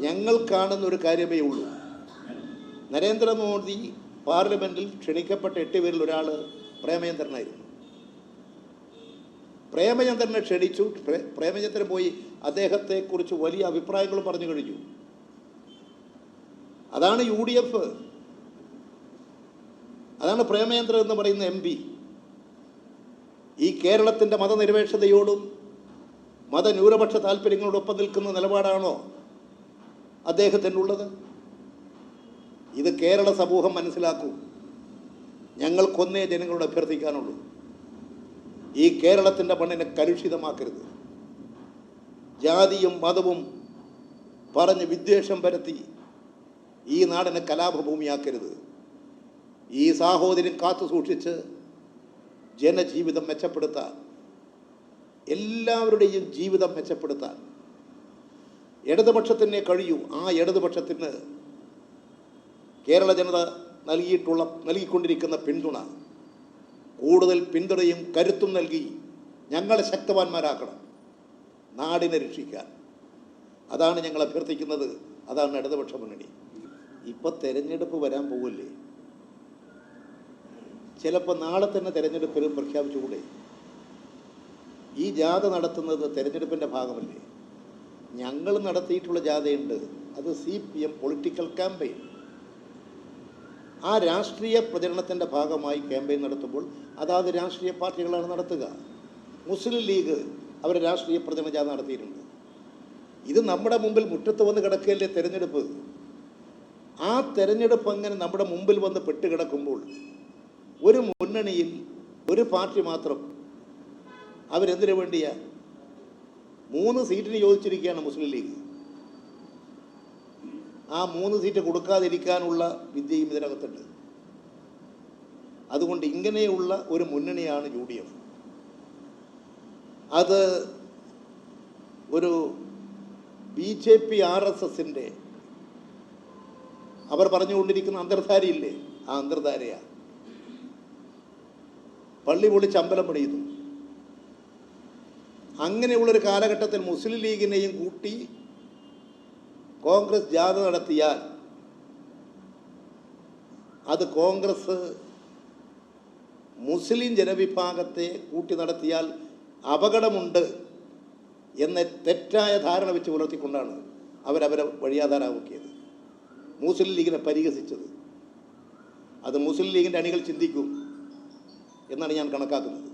ഞങ്ങൾ കാണുന്ന ഒരു കാര്യമേ ഉള്ളൂ. നരേന്ദ്രമോദി പാർലമെൻറ്റിൽ ക്ഷണിക്കപ്പെട്ട 8 പേരിൽ ഒരാൾ പ്രേമചന്ദ്രനായിരുന്നു. പ്രേമചന്ദ്രനെ ക്ഷണിച്ചു. പ്രേമചന്ദ്രൻ പോയി അദ്ദേഹത്തെക്കുറിച്ച് വലിയ അഭിപ്രായങ്ങളും പറഞ്ഞു കഴിഞ്ഞു. അതാണ് UDF, അതാണ് പ്രേമചന്ദ്രൻ എന്ന് പറയുന്ന MP. ഈ കേരളത്തിൻ്റെ മതനിരപേക്ഷതയോടും മതന്യൂനപക്ഷ താല്പര്യങ്ങളോടൊപ്പം നിൽക്കുന്ന നിലപാടാണോ അദ്ദേഹത്തിനുള്ളത്? ഇത് കേരള സമൂഹം മനസ്സിലാക്കൂ. ഞങ്ങൾക്കൊന്നേ ജനങ്ങളോട് അഭ്യർത്ഥിക്കാനുള്ളൂ, ഈ കേരളത്തിൻ്റെ മണ്ണിനെ കലുഷിതമാക്കരുത്. ജാതിയും മതവും പറഞ്ഞ് വിദ്വേഷം പരത്തി ഈ നാടിനെ കലാപഭൂമിയാക്കരുത്. ഈ സാഹോദര്യം കാത്തു സൂക്ഷിച്ച് ജനജീവിതം മെച്ചപ്പെടുത്താൻ, എല്ലാവരുടെയും ജീവിതം മെച്ചപ്പെടുത്താൻ ഇടതുപക്ഷത്തിനെ കഴിയൂ. ആ ഇടതുപക്ഷത്തിന് കേരള ജനത നൽകിക്കൊണ്ടിരിക്കുന്ന പിന്തുണ, കൂടുതൽ പിന്തുണയും കരുത്തും നൽകി ഞങ്ങളെ ശക്തവാന്മാരാക്കണം, നാടിനെ രക്ഷിക്കാൻ. അതാണ് ഞങ്ങൾ അഭ്യർത്ഥിക്കുന്നത്. അതാണ് ഇടതുപക്ഷ മുന്നണി. ഇപ്പോൾ തെരഞ്ഞെടുപ്പ് വരാൻ പോകില്ലേ? ചിലപ്പോൾ നാളെ തന്നെ തെരഞ്ഞെടുപ്പിൽ പ്രഖ്യാപിച്ചുകൂടെ? ഈ ജാഥ നടത്തുന്നത് തെരഞ്ഞെടുപ്പിൻ്റെ ഭാഗമല്ലേ? ഞങ്ങൾ നടത്തിയിട്ടുള്ള ജാഥയുണ്ട്, അത് CPM പൊളിറ്റിക്കൽ ക്യാമ്പയിൻ. ആ രാഷ്ട്രീയ പ്രചരണത്തിൻ്റെ ഭാഗമായി ക്യാമ്പയിൻ നടത്തുമ്പോൾ അതാത് രാഷ്ട്രീയ പാർട്ടികളാണ് നടത്തുക. മുസ്ലിം ലീഗ് അവർ രാഷ്ട്രീയ പ്രചരണ ജാഥ നടത്തിയിട്ടുണ്ട്. ഇത് നമ്മുടെ മുമ്പിൽ മുറ്റത്ത് വന്ന് കിടക്കുകയല്ലേ തെരഞ്ഞെടുപ്പ്. ആ തെരഞ്ഞെടുപ്പ് അങ്ങനെ നമ്മുടെ മുമ്പിൽ വന്ന് പെട്ടുകിടക്കുമ്പോൾ ഒരു മുന്നണിയിൽ ഒരു പാർട്ടി മാത്രം അവരെന്തിനു വേണ്ടിയാ 3 സീറ്റിന് ചോദിച്ചിരിക്കുകയാണ് മുസ്ലിം ലീഗ്. ആ 3 സീറ്റ് കൊടുക്കാതിരിക്കാനുള്ള വിദ്യയും ഇതിനകത്തുണ്ട്. അതുകൊണ്ട് ഇങ്ങനെയുള്ള ഒരു മുന്നണിയാണ് UDF. അത് ഒരു BJP RSSൻ്റെ അവർ പറഞ്ഞുകൊണ്ടിരിക്കുന്ന അന്തർധാരയില്ലേ, ആ അന്തർധാരയാണ്. പള്ളി പൊളിച്ച് അമ്പലം പണിയുന്നു. അങ്ങനെയുള്ളൊരു കാലഘട്ടത്തിൽ മുസ്ലിം ലീഗിനെയും കൂട്ടി കോൺഗ്രസ് ജാഥ നടത്തിയാൽ അത് കോൺഗ്രസ് മുസ്ലിം ജനവിഭാഗത്തെ കൂട്ടി നടത്തിയാൽ അപകടമുണ്ട് എന്ന തെറ്റായ ധാരണ വെച്ച് പുലർത്തിക്കൊണ്ടാണ് അവരവരെ വഴിയാധാരമാക്കിയത്, മുസ്ലിം ലീഗിനെ പരിഹസിച്ചത്. അത് മുസ്ലിം ലീഗിൻ്റെ അണികൾ ചിന്തിക്കും എന്നാണ് ഞാൻ കണക്കാക്കുന്നത്.